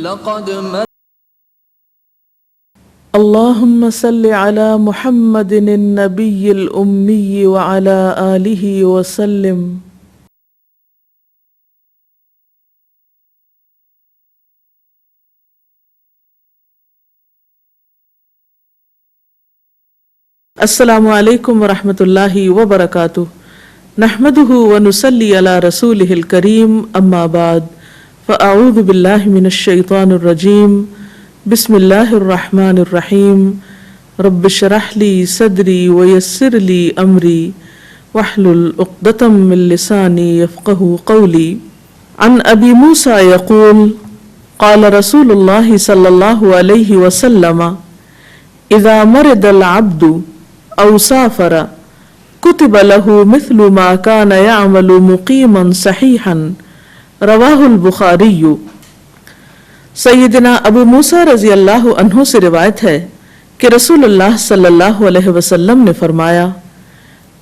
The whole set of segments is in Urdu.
لقد اللهم صل على محمد النبي الأمي وعلى آله وسلم. السلام علیکم ورحمۃ اللہ وبرکاتہ. نحمده ونصلي على رسوله الكريم. اما بعد فاعوذ باللہ من الشیطان الرجیم. بسم اللہ الرحمن الرحیم. رب اشرح لي صدری ويسر لي امری واحلل عقدۃ من لسانی يفقهوا قولی. عن ابی موسیٰ یقول قال رسول اللہ صلی اللہ علیہ وسلم اذا مرض العبد او سافر كتب له مثل ما كان يعمل مقيما صحيحا. رواہ البخاری. سیدنا ابو موسیٰ رضی اللہ عنہ سے روایت ہے کہ رسول اللہ صلی اللہ علیہ وسلم نے فرمایا،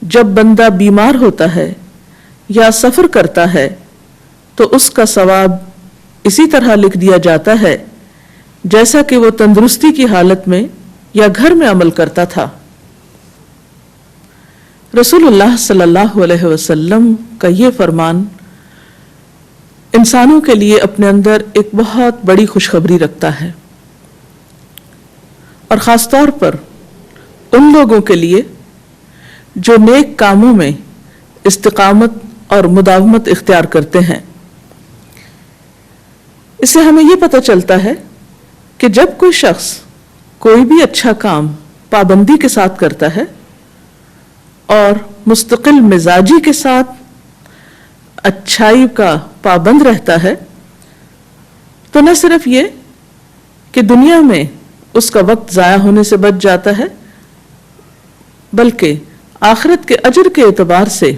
جب بندہ بیمار ہوتا ہے یا سفر کرتا ہے تو اس کا ثواب اسی طرح لکھ دیا جاتا ہے جیسا کہ وہ تندرستی کی حالت میں یا گھر میں عمل کرتا تھا. رسول اللہ صلی اللہ علیہ وسلم کا یہ فرمان انسانوں کے لیے اپنے اندر ایک بہت بڑی خوشخبری رکھتا ہے، اور خاص طور پر ان لوگوں کے لیے جو نیک کاموں میں استقامت اور مداومت اختیار کرتے ہیں. اس سے ہمیں یہ پتہ چلتا ہے کہ جب کوئی شخص کوئی بھی اچھا کام پابندی کے ساتھ کرتا ہے اور مستقل مزاجی کے ساتھ اچھائی کا پابند رہتا ہے، تو نہ صرف یہ کہ دنیا میں اس کا وقت ضائع ہونے سے بچ جاتا ہے، بلکہ آخرت کے اجر کے اعتبار سے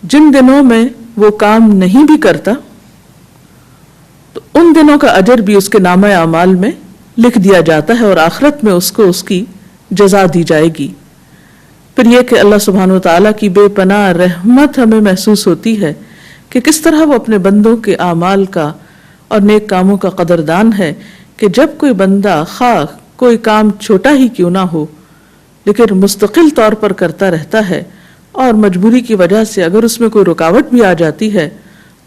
جن دنوں میں وہ کام نہیں بھی کرتا تو ان دنوں کا اجر بھی اس کے نامہ اعمال میں لکھ دیا جاتا ہے، اور آخرت میں اس کو اس کی جزا دی جائے گی. پھر یہ کہ اللہ سبحانہ وتعالیٰ کی بے پناہ رحمت ہمیں محسوس ہوتی ہے کہ کس طرح وہ اپنے بندوں کے اعمال کا اور نیک کاموں کا قدردان ہے، کہ جب کوئی بندہ خواہ کوئی کام چھوٹا ہی کیوں نہ ہو لیکن مستقل طور پر کرتا رہتا ہے، اور مجبوری کی وجہ سے اگر اس میں کوئی رکاوٹ بھی آ جاتی ہے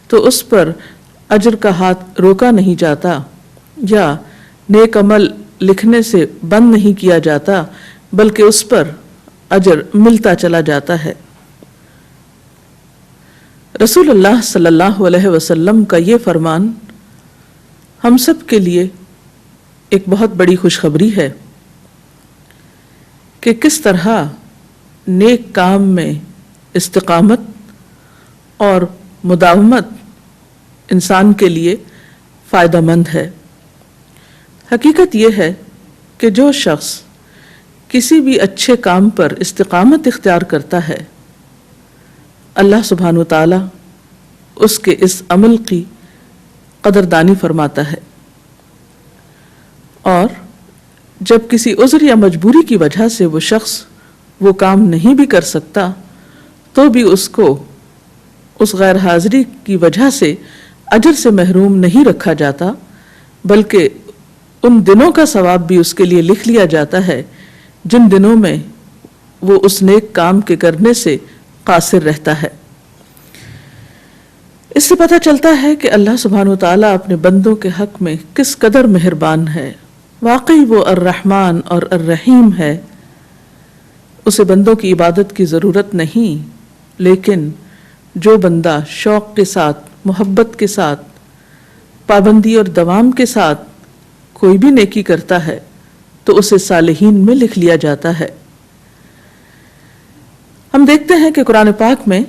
تو اس پر اجر کا ہاتھ روکا نہیں جاتا یا نیک عمل لکھنے سے بند نہیں کیا جاتا، بلکہ اس پر اجر ملتا چلا جاتا ہے. رسول اللہ صلی اللہ علیہ وسلم کا یہ فرمان ہم سب کے لیے ایک بہت بڑی خوشخبری ہے کہ کس طرح نیک کام میں استقامت اور مداومت انسان کے لیے فائدہ مند ہے. حقیقت یہ ہے کہ جو شخص کسی بھی اچھے کام پر استقامت اختیار کرتا ہے، اللہ سبحانہ وتعالی اس کے اس عمل کی قدردانی فرماتا ہے، اور جب کسی عذر یا مجبوری کی وجہ سے وہ شخص وہ کام نہیں بھی کر سکتا تو بھی اس کو اس غیر حاضری کی وجہ سے اجر سے محروم نہیں رکھا جاتا، بلکہ ان دنوں کا ثواب بھی اس کے لیے لکھ لیا جاتا ہے جن دنوں میں وہ اس نیک کام کے کرنے سے قاصر رہتا ہے. اس سے پتہ چلتا ہے کہ اللہ سبحانہ وتعالیٰ اپنے بندوں کے حق میں کس قدر مہربان ہے. واقعی وہ الرحمن اور الرحیم ہے. اسے بندوں کی عبادت کی ضرورت نہیں، لیکن جو بندہ شوق کے ساتھ، محبت کے ساتھ، پابندی اور دوام کے ساتھ کوئی بھی نیکی کرتا ہے تو اسے صالحین میں لکھ لیا جاتا ہے. ہم دیکھتے ہیں کہ قرآن پاک میں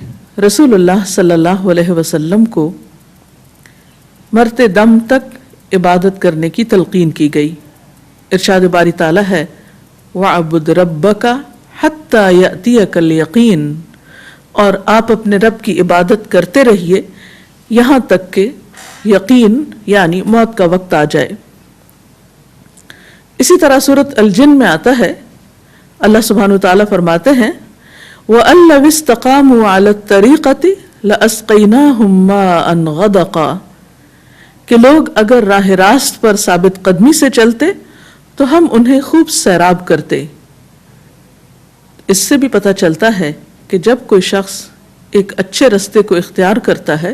رسول اللہ صلی اللہ علیہ وسلم کو مرتے دم تک عبادت کرنے کی تلقین کی گئی. ارشاد باری تعالیٰ ہے وَعْبُدْ رَبَّكَ حَتَّى يَأْتِيَكَ الْيَقِينُ، اور آپ اپنے رب کی عبادت کرتے رہیے یہاں تک کہ یقین یعنی موت کا وقت آ جائے. اسی طرح سورۃ الجن میں آتا ہے، اللہ سبحانہ وتعالیٰ فرماتے ہیں وَأَن لَوِ اسْتَقَامُوا عَلَى الطَّرِيقَةِ لَأَسْقَيْنَاهُمْ مَاءً غَدَقًا، کہ لوگ اگر راہ راست پر ثابت قدمی سے چلتے تو ہم انہیں خوب سیراب کرتے۔ اس سے بھی پتہ چلتا ہے کہ جب کوئی شخص ایک اچھے راستے کو اختیار کرتا ہے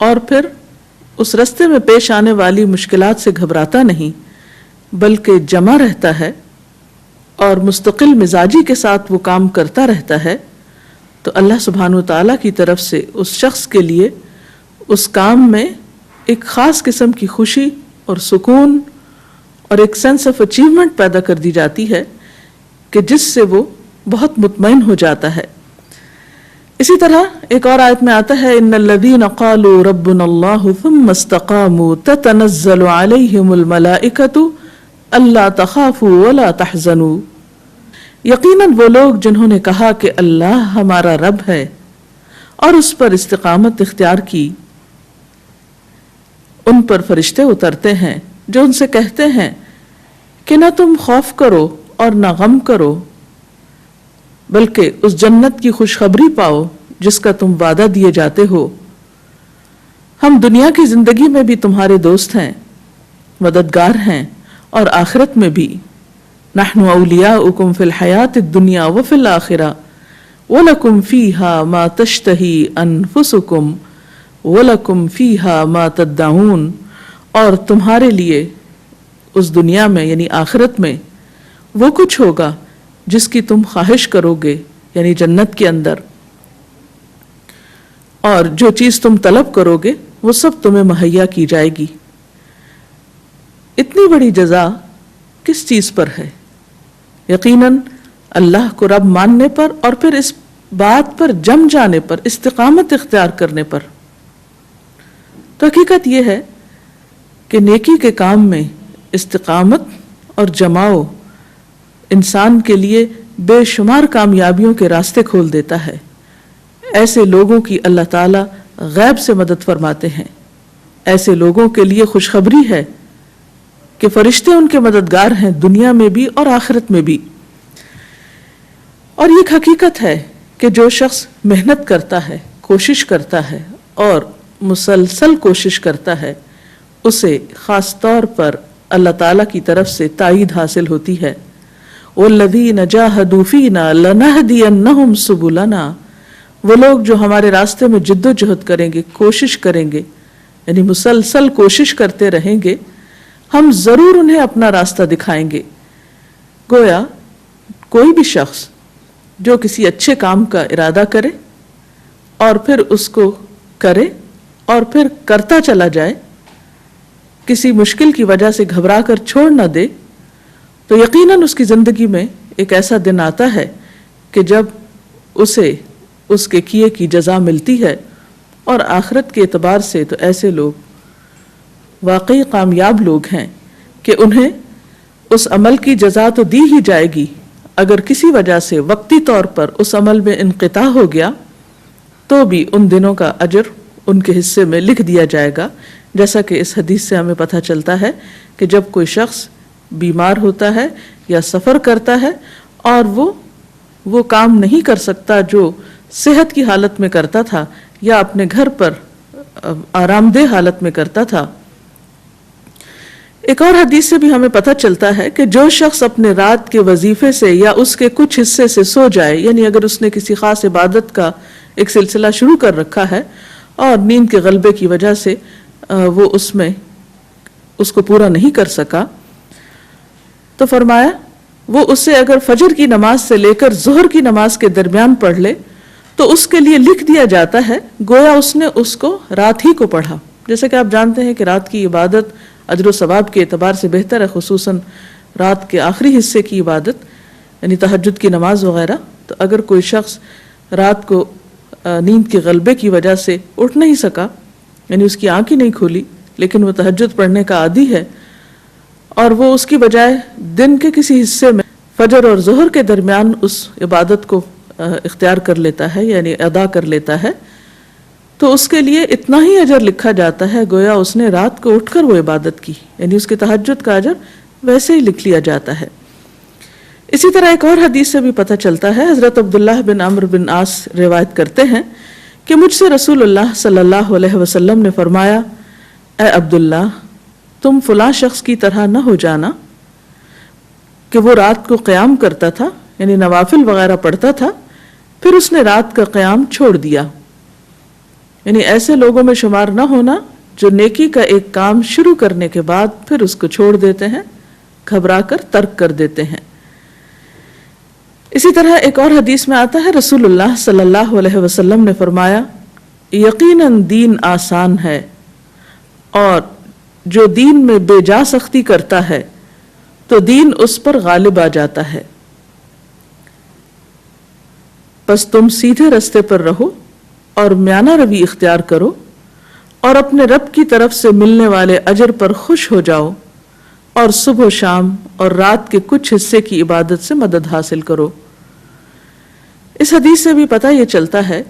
اور پھر اس راستے میں پیش آنے والی مشکلات سے گھبراتا نہیں بلکہ جمع رہتا ہے اور مستقل مزاجی کے ساتھ وہ کام کرتا رہتا ہے، تو اللہ سبحانہ وتعالیٰ کی طرف سے اس شخص کے لیے اس کام میں ایک خاص قسم کی خوشی اور سکون اور ایک سینس آف اچیومنٹ پیدا کر دی جاتی ہے کہ جس سے وہ بہت مطمئن ہو جاتا ہے۔ اسی طرح ایک اور آیت میں آتا ہے ان الذین قالوا ربنا اللہ ثم استقاموا تتنزل علیہم الملائکۃ الا تخافوا ولا تحزنوا، یقیناً وہ لوگ جنہوں نے کہا کہ اللہ ہمارا رب ہے اور اس پر استقامت اختیار کی، ان پر فرشتے اترتے ہیں جو ان سے کہتے ہیں کہ نہ تم خوف کرو اور نہ غم کرو بلکہ اس جنت کی خوشخبری پاؤ جس کا تم وعدہ دیے جاتے ہو۔ ہم دنیا کی زندگی میں بھی تمہارے دوست ہیں، مددگار ہیں، اور آخرت میں بھی۔ نحن اولیاؤکم فی الحیات الدنیا وفی الآخرہ ولکم فیہا ما تشتہی انفسکم وَلَكُمْ فِيهَا مَا تَدَّعُونَ، اور تمہارے لیے اس دنیا میں یعنی آخرت میں وہ کچھ ہوگا جس کی تم خواہش کرو گے یعنی جنت کے اندر، اور جو چیز تم طلب کرو گے وہ سب تمہیں مہیا کی جائے گی۔ اتنی بڑی جزا کس چیز پر ہے؟ یقیناً اللہ کو رب ماننے پر اور پھر اس بات پر جم جانے پر، استقامت اختیار کرنے پر۔ تو حقیقت یہ ہے کہ نیکی کے کام میں استقامت اور جماؤ انسان کے لیے بے شمار کامیابیوں کے راستے کھول دیتا ہے۔ ایسے لوگوں کی اللہ تعالیٰ غیب سے مدد فرماتے ہیں، ایسے لوگوں کے لیے خوشخبری ہے کہ فرشتے ان کے مددگار ہیں دنیا میں بھی اور آخرت میں بھی۔ اور یہ حقیقت ہے کہ جو شخص محنت کرتا ہے، کوشش کرتا ہے اور مسلسل کوشش کرتا ہے، اسے خاص طور پر اللہ تعالیٰ کی طرف سے تائید حاصل ہوتی ہے۔ وَالَّذِينَ جَاهَدُوا فِينَا لَنَهْدِيَنَّهُمْ سُبُلَنَا، وہ لوگ جو ہمارے راستے میں جد و جہد کریں گے، کوشش کریں گے، یعنی مسلسل کوشش کرتے رہیں گے، ہم ضرور انہیں اپنا راستہ دکھائیں گے۔ گویا کوئی بھی شخص جو کسی اچھے کام کا ارادہ کرے اور پھر اس کو کرے اور پھر کرتا چلا جائے، کسی مشکل کی وجہ سے گھبرا کر چھوڑ نہ دے، تو یقیناً اس کی زندگی میں ایک ایسا دن آتا ہے کہ جب اسے اس کے کیے کی جزا ملتی ہے، اور آخرت کے اعتبار سے تو ایسے لوگ واقعی کامیاب لوگ ہیں کہ انہیں اس عمل کی جزا تو دی ہی جائے گی، اگر کسی وجہ سے وقتی طور پر اس عمل میں انقطاع ہو گیا تو بھی ان دنوں کا اجر ان کے حصے میں لکھ دیا جائے گا، جیسا کہ اس حدیث سے ہمیں پتہ چلتا ہے کہ جب کوئی شخص بیمار ہوتا ہے یا سفر کرتا ہے اور وہ کام نہیں کر سکتا جو صحت کی حالت میں کرتا تھا یا اپنے گھر پر آرام دہ حالت میں کرتا تھا۔ ایک اور حدیث سے بھی ہمیں پتہ چلتا ہے کہ جو شخص اپنے رات کے وظیفے سے یا اس کے کچھ حصے سے سو جائے، یعنی اگر اس نے کسی خاص عبادت کا ایک سلسلہ شروع کر رکھا ہے اور نیند کے غلبے کی وجہ سے وہ اس کو پورا نہیں کر سکا، تو فرمایا وہ اسے اگر فجر کی نماز سے لے کر ظہر کی نماز کے درمیان پڑھ لے تو اس کے لیے لکھ دیا جاتا ہے گویا اس نے اس کو رات ہی کو پڑھا۔ جیسے کہ آپ جانتے ہیں کہ رات کی عبادت اجر و ثواب کے اعتبار سے بہتر ہے، خصوصاً رات کے آخری حصے کی عبادت یعنی تہجد کی نماز وغیرہ۔ تو اگر کوئی شخص رات کو نیند کے غلبے کی وجہ سے اٹھ نہیں سکا، یعنی اس کی آنکھ ہی نہیں کھولی، لیکن وہ تہجد پڑھنے کا عادی ہے اور وہ اس کی بجائے دن کے کسی حصے میں فجر اور ظہر کے درمیان اس عبادت کو اختیار کر لیتا ہے یعنی ادا کر لیتا ہے، تو اس کے لیے اتنا ہی اجر لکھا جاتا ہے گویا اس نے رات کو اٹھ کر وہ عبادت کی، یعنی اس کے تہجد کا اجر ویسے ہی لکھ لیا جاتا ہے۔ اسی طرح ایک اور حدیث سے بھی پتہ چلتا ہے، حضرت عبداللہ بن عمرو بن عاص روایت کرتے ہیں کہ مجھ سے رسول اللہ صلی اللہ علیہ وسلم نے فرمایا، اے عبداللہ تم فلاں شخص کی طرح نہ ہو جانا کہ وہ رات کو قیام کرتا تھا، یعنی نوافل وغیرہ پڑھتا تھا، پھر اس نے رات کا قیام چھوڑ دیا. یعنی ایسے لوگوں میں شمار نہ ہونا جو نیکی کا ایک کام شروع کرنے کے بعد پھر اس کو چھوڑ دیتے ہیں، گھبرا کر ترک کر دیتے ہیں. اسی طرح ایک اور حدیث میں آتا ہے، رسول اللہ صلی اللہ علیہ وسلم نے فرمایا، یقیناً دین آسان ہے اور جو دین میں بے جا سختی کرتا ہے تو دین اس پر غالب آ جاتا ہے. بس تم سیدھے رستے پر رہو اور میانہ روی اختیار کرو اور اپنے رب کی طرف سے ملنے والے اجر پر خوش ہو جاؤ اور صبح و شام اور رات کے کچھ حصے کی عبادت سے مدد حاصل کرو. اس حدیث سے بھی پتہ یہ چلتا ہے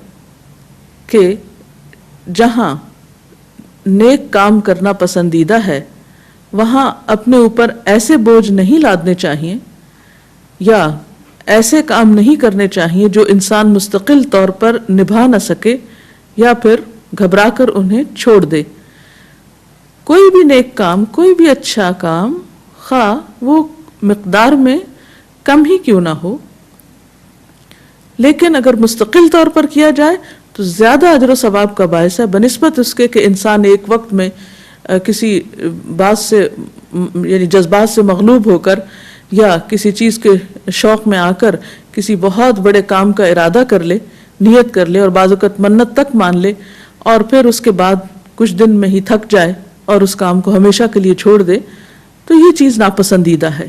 کہ جہاں نیک کام کرنا پسندیدہ ہے وہاں اپنے اوپر ایسے بوجھ نہیں لادنے چاہیے یا ایسے کام نہیں کرنے چاہیے جو انسان مستقل طور پر نبھا نہ سکے یا پھر گھبرا کر انہیں چھوڑ دے. کوئی بھی نیک کام، کوئی بھی اچھا کام، خواہ وہ مقدار میں کم ہی کیوں نہ ہو، لیکن اگر مستقل طور پر کیا جائے تو زیادہ اجر و ثواب کا باعث ہے بنسبت اس کے کہ انسان ایک وقت میں کسی بات سے یعنی جذبات سے مغلوب ہو کر یا کسی چیز کے شوق میں آ کر کسی بہت بڑے کام کا ارادہ کر لے، نیت کر لے اور بعض اوقات منت تک مان لے اور پھر اس کے بعد کچھ دن میں ہی تھک جائے اور اس کام کو ہمیشہ کے لیے چھوڑ دے، تو یہ چیز ناپسندیدہ ہے.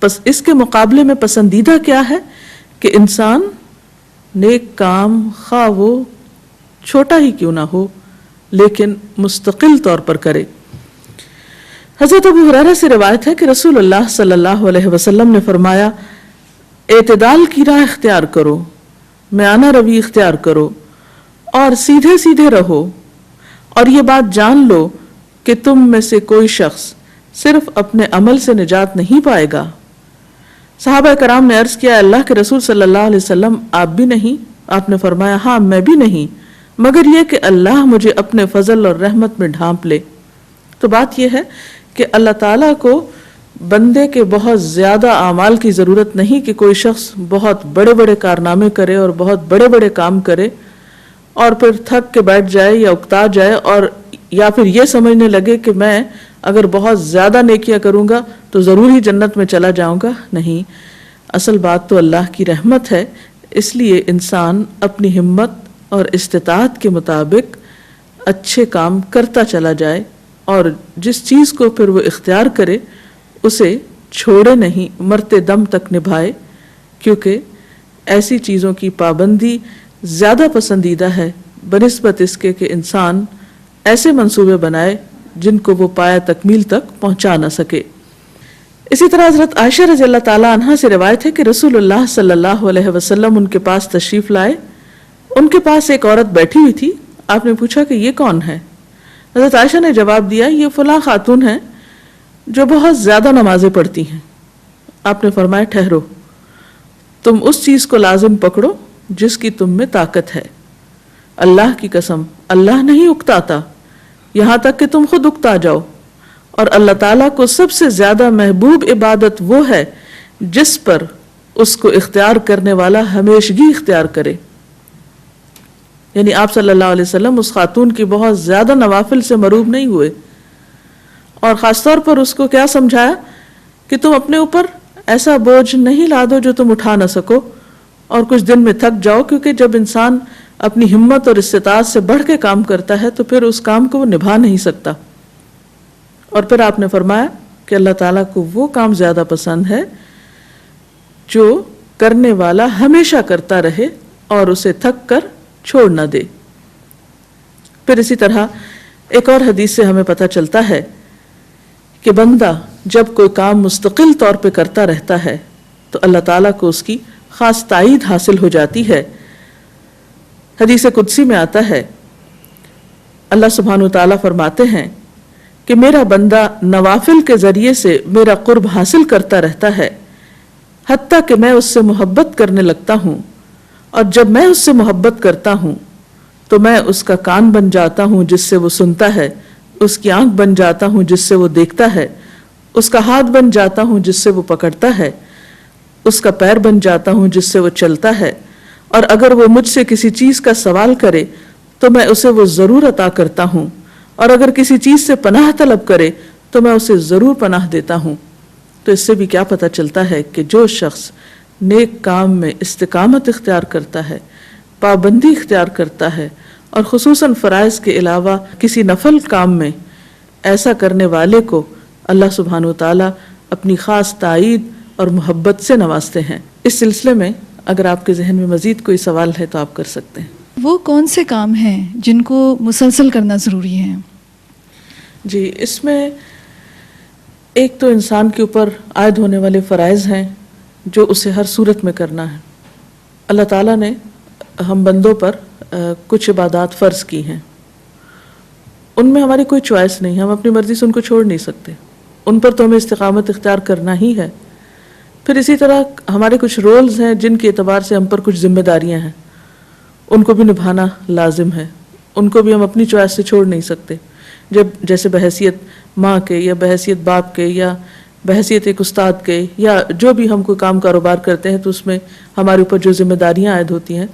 بس اس کے مقابلے میں پسندیدہ کیا ہے کہ انسان نیک کام خواہ وہ چھوٹا ہی کیوں نہ ہو لیکن مستقل طور پر کرے. حضرت ابو ہریرہ سے روایت ہے کہ رسول اللہ صلی اللہ علیہ وسلم نے فرمایا، اعتدال کی راہ اختیار کرو، میانہ روی اختیار کرو اور سیدھے سیدھے رہو، اور یہ بات جان لو کہ تم میں سے کوئی شخص صرف اپنے عمل سے نجات نہیں پائے گا. صحابہ کرام نے عرض کیا، اللہ کے رسول صلی اللہ علیہ وسلم آپ بھی نہیں؟ آپ نے فرمایا، ہاں میں بھی نہیں، مگر یہ کہ اللہ مجھے اپنے فضل اور رحمت میں ڈھانپ لے. تو بات یہ ہے کہ اللہ تعالیٰ کو بندے کے بہت زیادہ اعمال کی ضرورت نہیں کہ کوئی شخص بہت بڑے بڑے کارنامے کرے اور بہت بڑے بڑے کام کرے اور پھر تھک کے بیٹھ جائے یا اکتا جائے اور یا پھر یہ سمجھنے لگے کہ میں اگر بہت زیادہ نیکیاں کروں گا تو ضرور ہی جنت میں چلا جاؤں گا. نہیں، اصل بات تو اللہ کی رحمت ہے. اس لیے انسان اپنی ہمت اور استطاعت کے مطابق اچھے کام کرتا چلا جائے اور جس چیز کو پھر وہ اختیار کرے اسے چھوڑے نہیں، مرتے دم تک نبھائے، کیونکہ ایسی چیزوں کی پابندی زیادہ پسندیدہ ہے بنسبت اس کے کہ انسان ایسے منصوبے بنائے جن کو وہ پایا تکمیل تک پہنچا نہ سکے. اسی طرح حضرت عائشہ رضی اللہ تعالی عنہا سے روایت ہے کہ رسول اللہ صلی اللہ علیہ وسلم ان کے پاس تشریف لائے. ان کے پاس ایک عورت بیٹھی ہوئی تھی. آپ نے پوچھا کہ یہ کون ہے؟ حضرت عائشہ نے جواب دیا، یہ فلاں خاتون ہے جو بہت زیادہ نمازیں پڑھتی ہیں. آپ نے فرمایا، ٹھہرو، تم اس چیز کو لازم پکڑو جس کی تم میں طاقت ہے. اللہ کی قسم، اللہ نہیں اکتاتا یہاں تک کہ تم خود اکتا جاؤ، اور اللہ تعالیٰ کو سب سے زیادہ محبوب عبادت وہ ہے جس پر اس کو اختیار کرنے والا ہمیشگی اختیار کرے. یعنی آپ صلی اللہ علیہ وسلم اس خاتون کی بہت زیادہ نوافل سے مروب نہیں ہوئے اور خاص طور پر اس کو کیا سمجھایا کہ تم اپنے اوپر ایسا بوجھ نہیں لادو جو تم اٹھا نہ سکو اور کچھ دن میں تھک جاؤ، کیونکہ جب انسان اپنی ہمت اور استطاعت سے بڑھ کے کام کرتا ہے تو پھر اس کام کو وہ نبھا نہیں سکتا. اور پھر آپ نے فرمایا کہ اللہ تعالیٰ کو وہ کام زیادہ پسند ہے جو کرنے والا ہمیشہ کرتا رہے اور اسے تھک کر چھوڑ نہ دے. پھر اسی طرح ایک اور حدیث سے ہمیں پتہ چلتا ہے کہ بندہ جب کوئی کام مستقل طور پہ کرتا رہتا ہے تو اللہ تعالیٰ کو اس کی خاص تائید حاصل ہو جاتی ہے. حدیث قدسی میں آتا ہے، اللہ سبحانہ وتعالیٰ فرماتے ہیں کہ میرا بندہ نوافل کے ذریعے سے میرا قرب حاصل کرتا رہتا ہے حتیٰ کہ میں اس سے محبت کرنے لگتا ہوں، اور جب میں اس سے محبت کرتا ہوں تو میں اس کا کان بن جاتا ہوں جس سے وہ سنتا ہے، اس کی آنکھ بن جاتا ہوں جس سے وہ دیکھتا ہے، اس کا ہاتھ بن جاتا ہوں جس سے وہ پکڑتا ہے، اس کا پیر بن جاتا ہوں جس سے وہ چلتا ہے، اور اگر وہ مجھ سے کسی چیز کا سوال کرے تو میں اسے وہ ضرور عطا کرتا ہوں، اور اگر کسی چیز سے پناہ طلب کرے تو میں اسے ضرور پناہ دیتا ہوں۔ تو اس سے بھی کیا پتہ چلتا ہے کہ جو شخص نیک کام میں استقامت اختیار کرتا ہے، پابندی اختیار کرتا ہے، اور خصوصاً فرائض کے علاوہ کسی نفل کام میں ایسا کرنے والے کو اللہ سبحانہ وتعالیٰ اپنی خاص تائید اور محبت سے نوازتے ہیں۔ اس سلسلے میں اگر آپ کے ذہن میں مزید کوئی سوال ہے تو آپ کر سکتے ہیں۔ وہ کون سے کام ہیں جن کو مسلسل کرنا ضروری ہے؟ جی، اس میں ایک تو انسان کے اوپر عائد ہونے والے فرائض ہیں جو اسے ہر صورت میں کرنا ہے۔ اللہ تعالیٰ نے ہم بندوں پر کچھ عبادات فرض کی ہیں، ان میں ہماری کوئی چوائس نہیں، ہم اپنی مرضی سے ان کو چھوڑ نہیں سکتے، ان پر تو ہمیں استقامت اختیار کرنا ہی ہے۔ پھر اسی طرح ہمارے کچھ رولز ہیں جن کے اعتبار سے ہم پر کچھ ذمہ داریاں ہیں، ان کو بھی نبھانا لازم ہے، ان کو بھی ہم اپنی چوائس سے چھوڑ نہیں سکتے۔ جیسے بحیثیت ماں کے یا بحیثیت باپ کے یا بحیثیت ایک استاد کے، یا جو بھی ہم کوئی کام کاروبار کرتے ہیں تو اس میں ہمارے اوپر جو ذمہ داریاں عائد ہوتی ہیں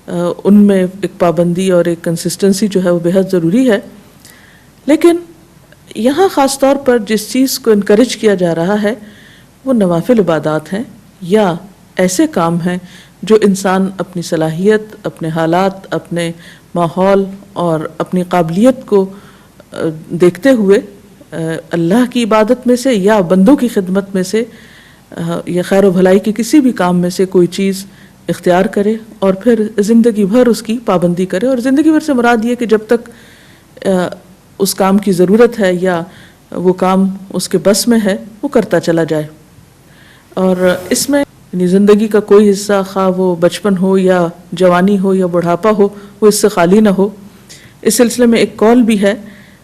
ان میں ایک پابندی اور ایک کنسسٹنسی جو ہے وہ بہت ضروری ہے۔ لیکن یہاں خاص طور پر جس چیز کو انکریج کیا جا رہا ہے وہ نوافل عبادات ہیں، یا ایسے کام ہیں جو انسان اپنی صلاحیت، اپنے حالات، اپنے ماحول اور اپنی قابلیت کو دیکھتے ہوئے اللہ کی عبادت میں سے یا بندوں کی خدمت میں سے یا خیر و بھلائی کی کسی بھی کام میں سے کوئی چیز اختیار کرے اور پھر زندگی بھر اس کی پابندی کرے۔ اور زندگی بھر سے مراد یہ کہ جب تک اس کام کی ضرورت ہے یا وہ کام اس کے بس میں ہے وہ کرتا چلا جائے۔ اور اس میں یعنی زندگی کا کوئی حصہ، خواہ وہ بچپن ہو یا جوانی ہو یا بڑھاپا ہو، وہ اس سے خالی نہ ہو۔ اس سلسلے میں ایک قول بھی ہے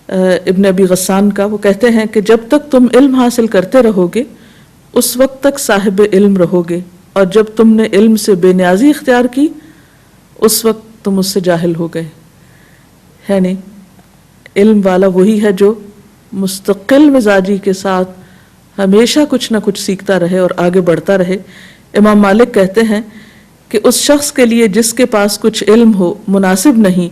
ابن ابی غسان کا، وہ کہتے ہیں کہ جب تک تم علم حاصل کرتے رہو گے اس وقت تک صاحب علم رہو گے، اور جب تم نے علم سے بے نیازی اختیار کی اس وقت تم اس سے جاہل ہو گئے۔ یعنی علم والا وہی ہے جو مستقل مزاجی کے ساتھ ہمیشہ کچھ نہ کچھ سیکھتا رہے اور آگے بڑھتا رہے۔ امام مالک کہتے ہیں کہ اس شخص کے لیے جس کے پاس کچھ علم ہو مناسب نہیں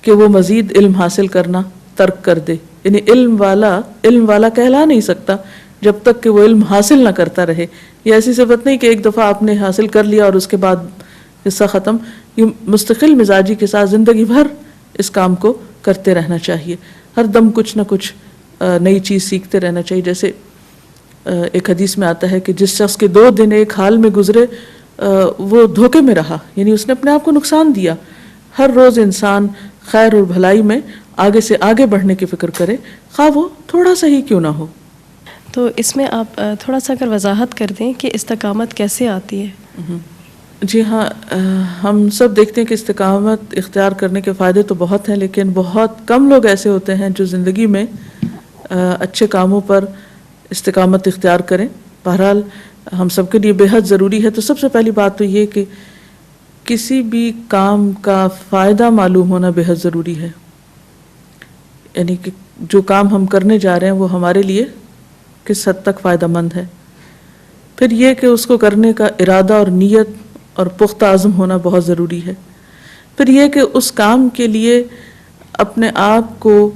کہ وہ مزید علم حاصل کرنا ترک کر دے۔ یعنی علم والا کہلا نہیں سکتا جب تک کہ وہ علم حاصل نہ کرتا رہے۔ یہ ایسی صفت نہیں کہ ایک دفعہ آپ نے حاصل کر لیا اور اس کے بعد قصہ ختم۔ یہ مستقل مزاجی کے ساتھ زندگی بھر اس کام کو کرتے رہنا چاہیے، ہر دم کچھ نہ کچھ نئی چیز سیکھتے رہنا چاہیے۔ جیسے ایک حدیث میں آتا ہے کہ جس شخص کے 2 دن ایک حال میں گزرے وہ دھوکے میں رہا، یعنی اس نے اپنے آپ کو نقصان دیا۔ ہر روز انسان خیر اور بھلائی میں آگے سے آگے بڑھنے کی فکر کرے، خواہ وہ تھوڑا سا ہی کیوں نہ ہو۔ تو اس میں آپ تھوڑا سا اگر وضاحت کر دیں کہ استقامت کیسے آتی ہے؟ جی ہاں، ہم سب دیکھتے ہیں کہ استقامت اختیار کرنے کے فائدے تو بہت ہیں، لیکن بہت کم لوگ ایسے ہوتے ہیں جو زندگی میں اچھے کاموں پر استقامت اختیار کریں۔ بہرحال ہم سب کے لیے بے حد ضروری ہے۔ تو سب سے پہلی بات تو یہ کہ کسی بھی کام کا فائدہ معلوم ہونا بے حد ضروری ہے، یعنی کہ جو کام ہم کرنے جا رہے ہیں وہ ہمارے لیے کس حد تک فائدہ مند ہے۔ پھر یہ کہ اس کو کرنے کا ارادہ اور نیت اور پختہ عزم ہونا بہت ضروری ہے۔ پھر یہ کہ اس کام کے لیے اپنے آپ کو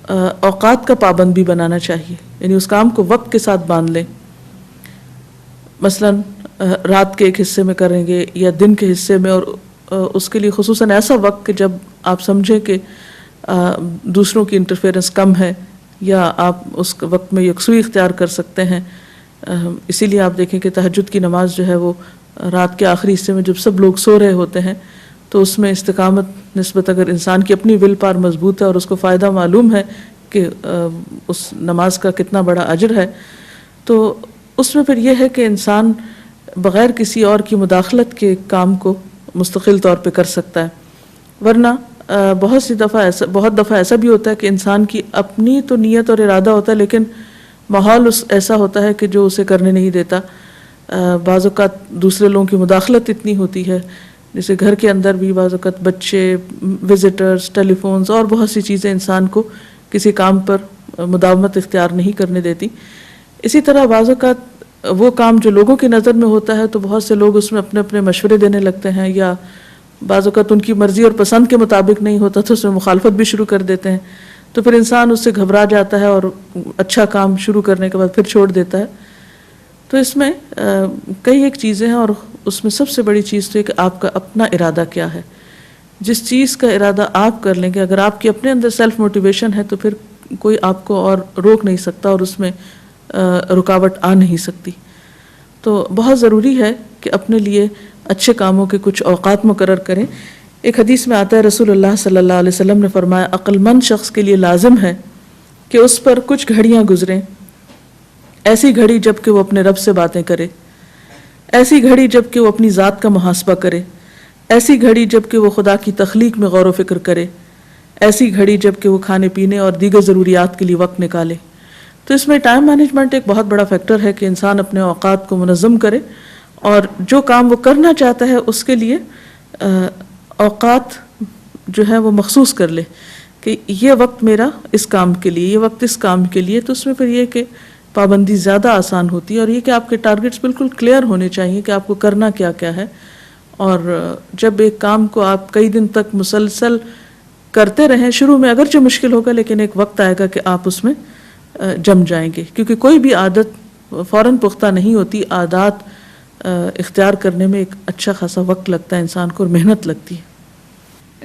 اوقات کا پابند بھی بنانا چاہیے، یعنی اس کام کو وقت کے ساتھ باندھ لیں۔ مثلاً رات کے ایک حصے میں کریں گے یا دن کے حصے میں، اور اس کے لیے خصوصاً ایسا وقت کہ جب آپ سمجھیں کہ دوسروں کی انٹرفیئرنس کم ہے یا آپ اس وقت میں یکسوئی اختیار کر سکتے ہیں۔ اسی لیے آپ دیکھیں کہ تہجد کی نماز جو ہے وہ رات کے آخری حصے میں جب سب لوگ سو رہے ہوتے ہیں تو اس میں استقامت نسبت اگر انسان کی اپنی ول پار مضبوط ہے اور اس کو فائدہ معلوم ہے کہ اس نماز کا کتنا بڑا اجر ہے، تو اس میں پھر یہ ہے کہ انسان بغیر کسی اور کی مداخلت کے کام کو مستقل طور پہ کر سکتا ہے۔ ورنہ بہت دفعہ ایسا بھی ہوتا ہے کہ انسان کی اپنی تو نیت اور ارادہ ہوتا ہے لیکن ماحول ایسا ہوتا ہے کہ جو اسے کرنے نہیں دیتا۔ بعض اوقات دوسرے لوگوں کی مداخلت اتنی ہوتی ہے، جیسے گھر کے اندر بھی بعض اوقات بچے، وزٹرز، ٹیلی فونز اور بہت سی چیزیں انسان کو کسی کام پر مداومت اختیار نہیں کرنے دیتی. اسی طرح بعض اوقات وہ کام جو لوگوں کی نظر میں ہوتا ہے تو بہت سے لوگ اس میں اپنے اپنے مشورے دینے لگتے ہیں، یا بعض اوقات ان کی مرضی اور پسند کے مطابق نہیں ہوتا تو اس میں مخالفت بھی شروع کر دیتے ہیں، تو پھر انسان اس سے گھبرا جاتا ہے اور اچھا کام شروع کرنے کے بعد پھر چھوڑ دیتا ہے. تو اس میں کئی ایک چیزیں ہیں، اور اس میں سب سے بڑی چیز تو ہے کہ آپ کا اپنا ارادہ کیا ہے. جس چیز کا ارادہ آپ کر لیں گے، اگر آپ کی اپنے اندر سیلف موٹیویشن ہے تو پھر کوئی آپ کو اور روک نہیں سکتا اور اس میں رکاوٹ آ نہیں سکتی. تو بہت ضروری ہے کہ اپنے لیے اچھے کاموں کے کچھ اوقات مقرر کریں. ایک حدیث میں آتا ہے رسول اللہ صلی اللہ علیہ وسلم نے فرمایا عقل مند شخص کے لیے لازم ہے کہ اس پر کچھ گھڑیاں گزریں، ایسی گھڑی جب کہ وہ اپنے رب سے باتیں کرے، ایسی گھڑی جب کہ وہ اپنی ذات کا محاسبہ کرے، ایسی گھڑی جب کہ وہ خدا کی تخلیق میں غور و فکر کرے، ایسی گھڑی جب کہ وہ کھانے پینے اور دیگر ضروریات کے لیے وقت نکالے. تو اس میں ٹائم مینجمنٹ ایک بہت بڑا فیکٹر ہے کہ انسان اپنے اوقات کو منظم کرے اور جو کام وہ کرنا چاہتا ہے اس کے لیے اوقات جو ہے وہ مخصوص کر لے کہ یہ وقت میرا اس کام کے لیے، یہ وقت اس کام کے لیے. تو اس میں پھر یہ کہ پابندی زیادہ آسان ہوتی ہے، اور یہ کہ آپ کے ٹارگٹس بالکل کلیئر ہونے چاہیے کہ آپ کو کرنا کیا کیا ہے. اور جب ایک کام کو آپ کئی دن تک مسلسل کرتے رہیں، شروع میں اگرچہ مشکل ہوگا لیکن ایک وقت آئے گا کہ آپ اس میں جم جائیں گے، کیونکہ کوئی بھی عادت فوراً پختہ نہیں ہوتی. عادات اختیار کرنے میں ایک اچھا خاصا وقت لگتا ہے انسان کو، اور محنت لگتی ہے.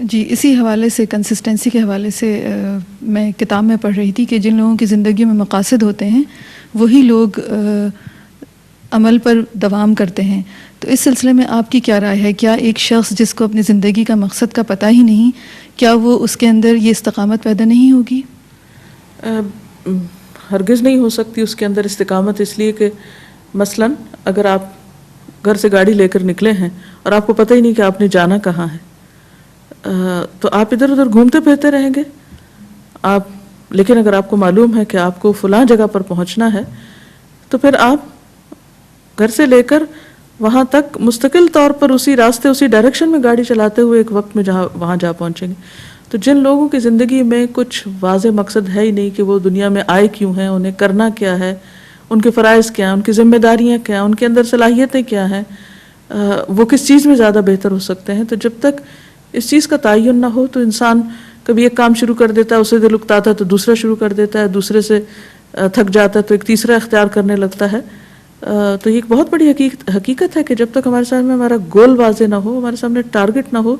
جی، اسی حوالے سے کنسسٹنسی کے حوالے سے میں کتاب میں پڑھ رہی تھی کہ جن لوگوں کی زندگی میں مقاصد ہوتے ہیں وہی لوگ عمل پر دوام کرتے ہیں. تو اس سلسلے میں آپ کی کیا رائے ہے؟ کیا ایک شخص جس کو اپنی زندگی کا مقصد کا پتہ ہی نہیں، کیا وہ اس کے اندر یہ استقامت پیدا نہیں ہوگی؟ ہرگز نہیں ہو سکتی اس کے اندر استقامت، اس لیے کہ مثلاً اگر آپ گھر سے گاڑی لے کر نکلے ہیں اور آپ کو پتہ ہی نہیں کہ آپ نے جانا کہاں ہے، تو آپ ادھر ادھر گھومتے پھرتے رہیں گے آپ. لیکن اگر آپ کو معلوم ہے کہ آپ کو فلاں جگہ پر پہنچنا ہے تو پھر آپ گھر سے لے کر وہاں تک مستقل طور پر اسی راستے اسی ڈائریکشن میں گاڑی چلاتے ہوئے ایک وقت میں وہاں جا پہنچیں گے. تو جن لوگوں کی زندگی میں کچھ واضح مقصد ہے ہی نہیں کہ وہ دنیا میں آئے کیوں ہیں، انہیں کرنا کیا ہے، ان کے فرائض کیا ہیں، ان کی ذمہ داریاں کیا ہیں، ان کے اندر صلاحیتیں کیا ہیں، وہ کس چیز میں زیادہ بہتر ہو سکتے ہیں، تو جب تک اس چیز کا تعین نہ ہو تو انسان کبھی ایک کام شروع کر دیتا ہے، اسے دل اکتاتا ہے تو دوسرا شروع کر دیتا ہے، دوسرے سے تھک جاتا ہے تو ایک تیسرا اختیار کرنے لگتا ہے. تو یہ ایک بہت بڑی حقیقت ہے کہ جب تک ہمارے سامنے ہمارا گول واضح نہ ہو، ہمارے سامنے ٹارگٹ نہ ہو،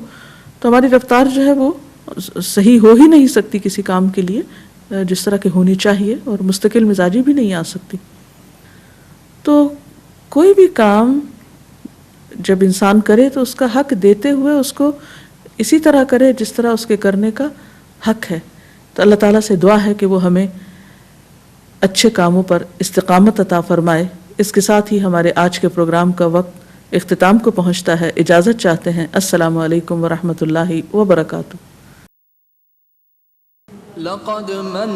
تو ہماری رفتار جو ہے وہ صحیح ہو ہی نہیں سکتی کسی کام کے لیے جس طرح کی ہونی چاہیے، اور مستقل مزاجی بھی نہیں آ سکتی. تو کوئی بھی کام جب انسان کرے تو اس کا حق دیتے ہوئے اس کو اسی طرح کرے جس طرح اس کے کرنے کا حق ہے. تو اللہ تعالیٰ سے دعا ہے کہ وہ ہمیں اچھے کاموں پر استقامت عطا فرمائے. اس کے ساتھ ہی ہمارے آج کے پروگرام کا وقت اختتام کو پہنچتا ہے. اجازت چاہتے ہیں. السلام علیکم ورحمۃ اللہ وبرکاتہ. لقد من